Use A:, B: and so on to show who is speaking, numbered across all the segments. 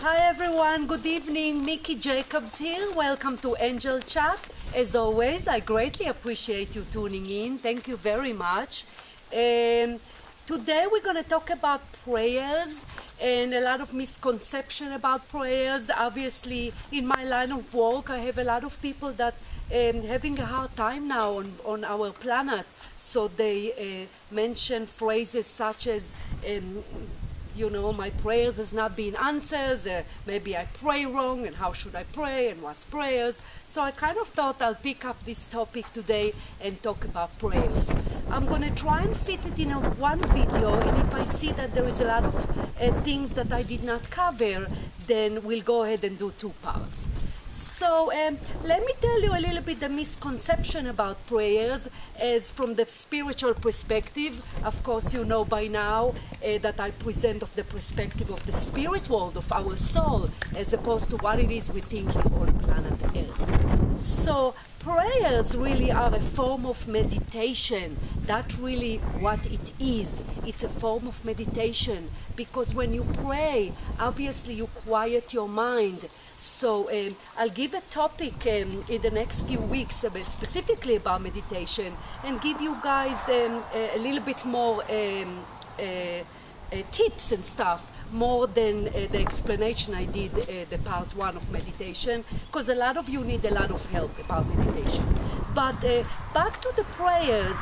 A: Hi everyone, good evening. Miki Jacobs here. Welcome to Angel Chat. As always, I greatly appreciate you tuning in. Thank you very much. Today we're going to talk about prayers and a lot of misconception about prayers. Obviously, in my line of work, I have a lot of people that having a hard time now on our planet. So they mention phrases such as you know, my prayers has not been answered, maybe I pray wrong, and how should I pray, and what's prayers. So I kind of thought I'll pick up this topic today and talk about prayers. I'm going to try and fit it in one video, and if I see that there is a lot of things that I did not cover, then we'll go ahead and do two parts. So let me tell you a little bit the misconception about prayers as from the spiritual perspective. Of course, you know by now that I present of the perspective of the spirit world of our soul as opposed to what it is we think here on planet Earth. So prayers really are a form of meditation. That's really what it is. It's a form of meditation because when you pray, obviously you quiet your mind. So I'll give a topic in the next few weeks specifically about meditation and give you guys a little bit more tips and stuff, more than the explanation I did the part one of meditation, because a lot of you need a lot of help about meditation. But back to the prayers.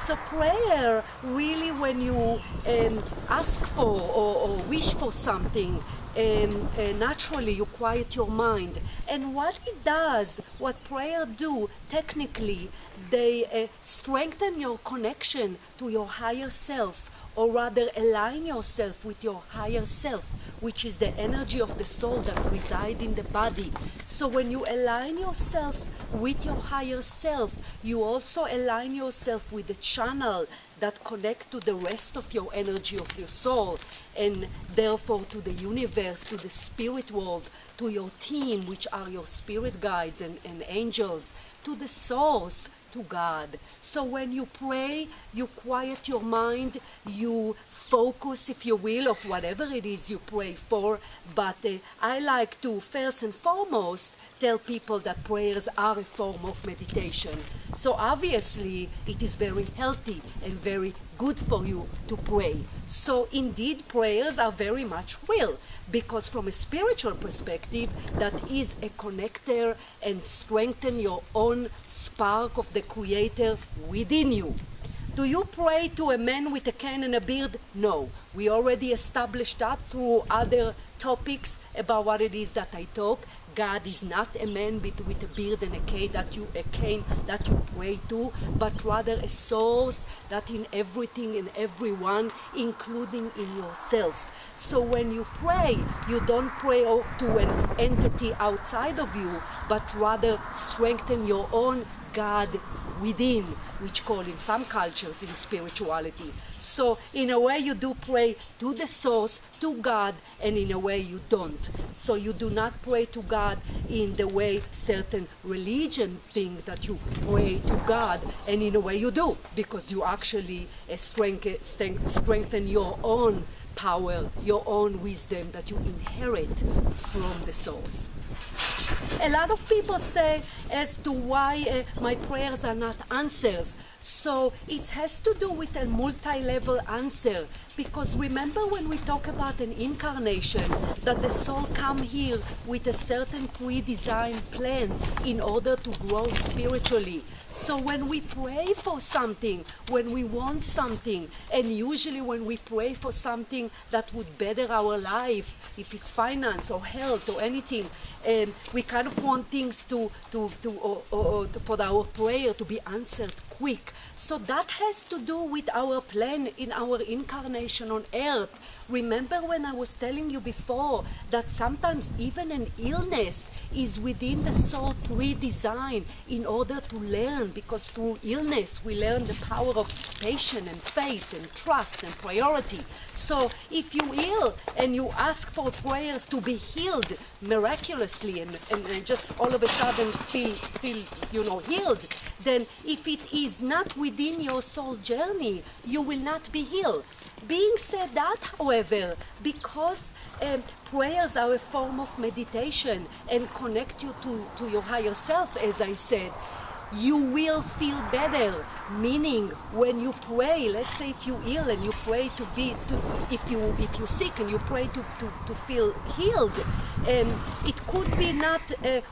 A: So prayer, really when you ask for or wish for something, naturally you quiet your mind. And what it does, what prayer do, technically, they strengthen your connection to your higher self, or rather align yourself with your higher self, which is the energy of the soul that resides in the body. So when you align yourself with your higher self, you also align yourself with the channel that connect to the rest of your energy of your soul, and therefore to the universe, to the spirit world, to your team, which are your spirit guides and angels, to the source, to God. So when you pray, you quiet your mind, you focus, if you will, of whatever it is you pray for. But I like to, first and foremost, tell people that prayers are a form of meditation. So obviously, it is very healthy and very good for you to pray. So indeed, prayers are very much real, because from a spiritual perspective, that is a connector and strengthen your own spark of the Creator within you. Do you pray to a man with a cane and a beard? No. We already established that through other topics about what it is that I talk. God is not a man with a beard and a cane that you pray to, but rather a source that in everything and everyone, including in yourself. So when you pray, you don't pray to an entity outside of you, but rather strengthen your own God within, which call in some cultures in spirituality. So in a way you do pray to the source, to God, and in a way you don't. So you do not pray to God in the way certain religion think that you pray to God, and in a way you do, because you actually strengthen your own power, your own wisdom that you inherit from the source. A lot of people say as to why my prayers are not answers. So it has to do with a multi-level answer, because remember when we talk about an incarnation, that the soul come here with a certain pre-designed plan in order to grow spiritually. So when we pray for something, when we want something, and usually when we pray for something that would better our life, if it's finance or health or anything, we kind of want things for our prayer to be answered quick. So that has to do with our plan in our incarnation on earth. Remember when I was telling you before that sometimes even an illness is within the soul pre-designed in order to learn, because through illness we learn the power of patience and faith and trust and priority. So if you ill and you ask for prayers to be healed miraculously and just all of a sudden feel healed, then if it is not within your soul journey, you will not be healed. Being said that, however, because Prayers are a form of meditation and connect you to your higher self, as I said. You will feel better, meaning when you pray, let's say if you're ill and you pray if you're sick and you pray to feel healed, it could be not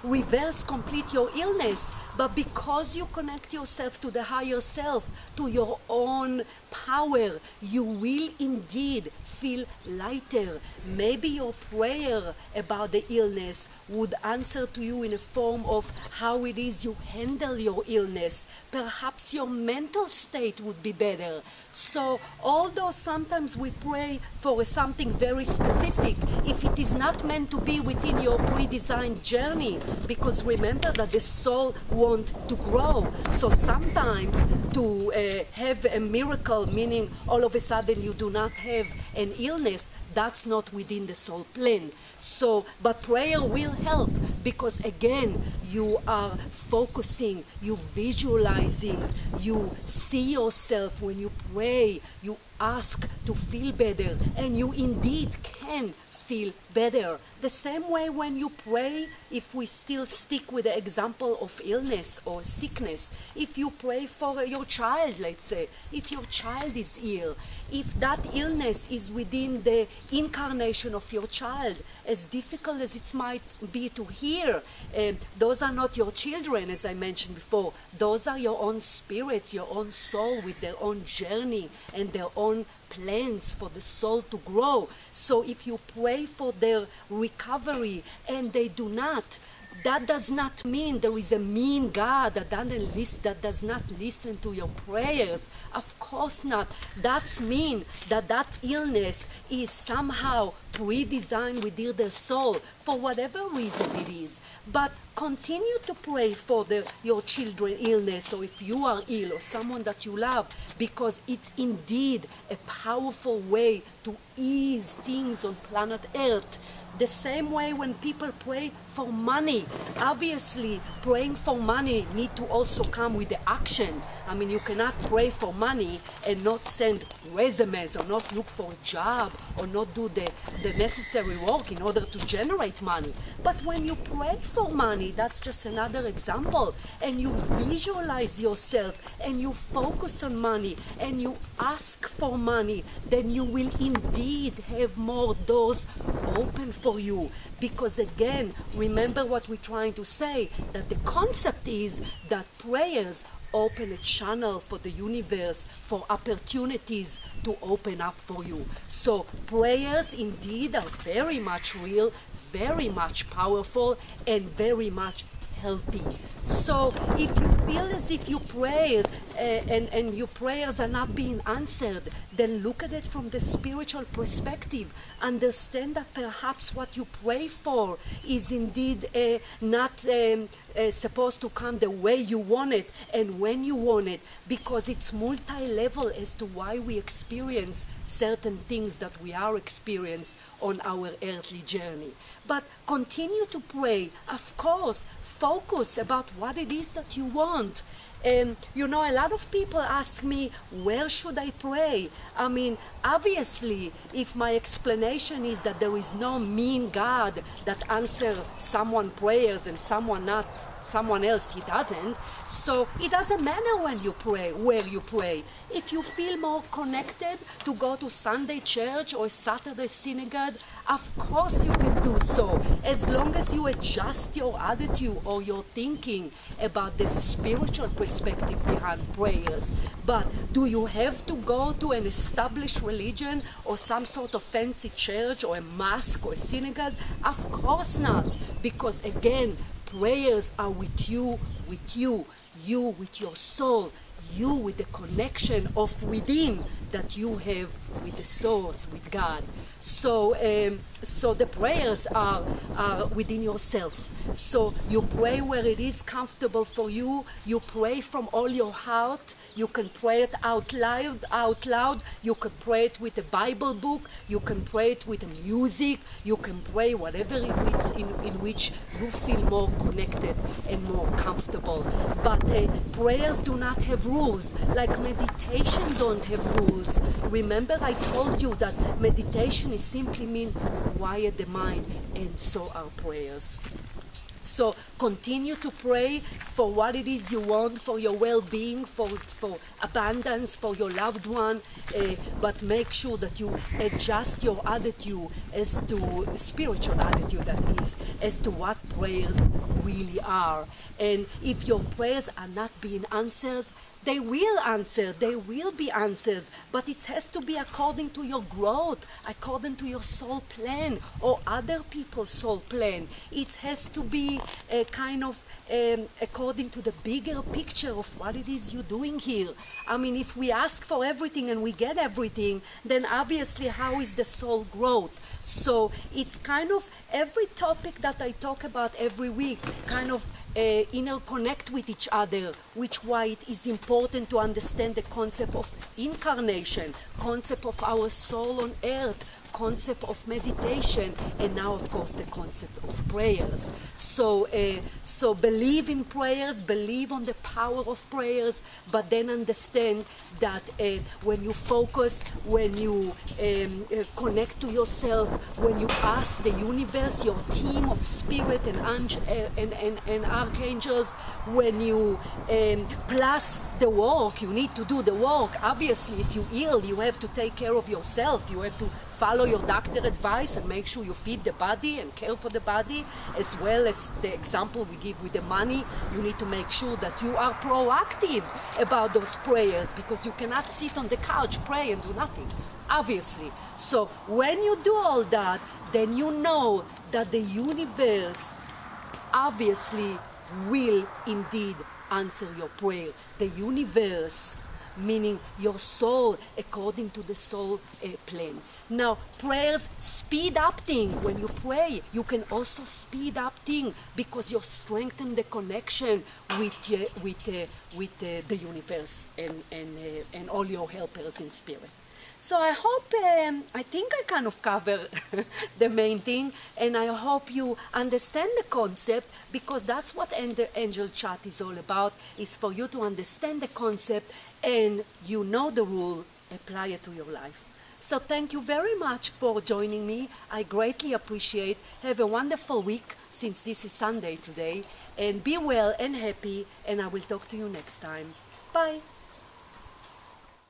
A: reverse complete your illness, but because you connect yourself to the higher self, to your own power, you will indeed feel lighter. Maybe your prayer about the illness would answer to you in a form of how it is you handle your illness. Perhaps your mental state would be better. So although sometimes we pray for something very specific, if it is not meant to be within your pre-designed journey, because remember that the soul wants to grow. So sometimes to have a miracle, meaning all of a sudden you do not have an illness, that's not within the soul plan. So, but prayer will help because again, you are focusing, you visualizing, you see yourself when you pray, you ask to feel better, and you indeed can feel better. The same way when you pray, if we still stick with the example of illness or sickness, if you pray for your child, let's say, if your child is ill, if that illness is within the incarnation of your child, as difficult as it might be to hear, those are not your children, as I mentioned before. Those are your own spirits, your own soul with their own journey and their own plans for the soul to grow. So if you pray for their recovery and they do not, that does not mean there is a mean God that does not listen to your prayers. Of course not. That means that illness is somehow pre-designed within the soul for whatever reason it is. But continue to pray for your children's illness, or if you are ill or someone that you love, because it's indeed a powerful way to ease things on planet Earth. The same way when people pray for money, obviously praying for money need to also come with the action. I mean, you cannot pray for money and not send resumes or not look for a job or not do the necessary work in order to generate money. But when you pray for money, that's just another example, and you visualize yourself and you focus on money and you ask for money, then you will indeed have more doors open for you. Because again, remember what we're trying to say, that the concept is that prayers open a channel for the universe, for opportunities to open up for you. So prayers indeed are very much real, very much powerful, and very much healthy. So if you feel as if you pray and your prayers are not being answered, then look at it from the spiritual perspective. Understand that perhaps what you pray for is indeed not supposed to come the way you want it and when you want it, because it's multi-level as to why we experience certain things that we are experiencing on our earthly journey. But continue to pray, of course. Focus about what it is that you want. You know, a lot of people ask me, where should I pray? I mean, obviously, if my explanation is that there is no mean God that answers someone's prayers and someone else he doesn't, so it doesn't matter when you pray, where you pray. If you feel more connected to go to Sunday church or Saturday synagogue, of course you can do so, as long as you adjust your attitude or your thinking about the spiritual perspective behind prayers. But do you have to go to an established religion or some sort of fancy church or a mosque or a synagogue? Of course not, because again, prayers are with you with your soul, you with the connection of within that you have with the source, with God. So the prayers are within yourself. So you pray where it is comfortable for you. You pray from all your heart. You can pray it out loud. You can pray it with a Bible book. You can pray it with music. You can pray whatever in which you feel more connected and more comfortable. But prayers do not have rules. rules, like meditation don't have rules. Remember I told you that meditation is simply mean quiet the mind, and so are prayers. So continue to pray for what it is you want, for your well-being, for abundance, for your loved one, but make sure that you adjust your attitude as to, spiritual attitude that is, as to what prayers really are. And if your prayers are not being answered, they will answer, they will be answers, but it has to be according to your growth, according to your soul plan or other people's soul plan. It has to be a kind of according to the bigger picture of what it is you're doing here. I mean, if we ask for everything and we get everything, then obviously how is the soul growth? So it's kind of every topic that I talk about every week kind of interconnect with each other, which why it is important to understand the concept of incarnation, concept of our soul on earth, concept of meditation, and now of course the concept of prayers. So believe in prayers, believe on the power of prayers, but then understand that when you focus, when you connect to yourself, when you ask the universe, your team of spirit and archangels, when you plus the work, you need to do the work. Obviously, if you ill, you have to take care of yourself. You have to follow your doctor advice and make sure you feed the body and care for the body, as well as the example we give with the money. You need to make sure that you are proactive about those prayers, because you cannot sit on the couch, pray and do nothing, obviously. So when you do all that, then you know that the universe obviously will indeed answer your prayer. The universe, meaning your soul, according to the soul plan. Now, prayers speed up things. When you pray, you can also speed up things because you strengthen the connection with the universe and all your helpers in spirit. So I hope, I think I kind of cover the main thing, and I hope you understand the concept, because that's what Angel Chat is all about, is for you to understand the concept and you know the rule, apply it to your life. So thank you very much for joining me. I greatly appreciate. Have a wonderful week, since this is Sunday today, and be well and happy, and I will talk to you next time. Bye.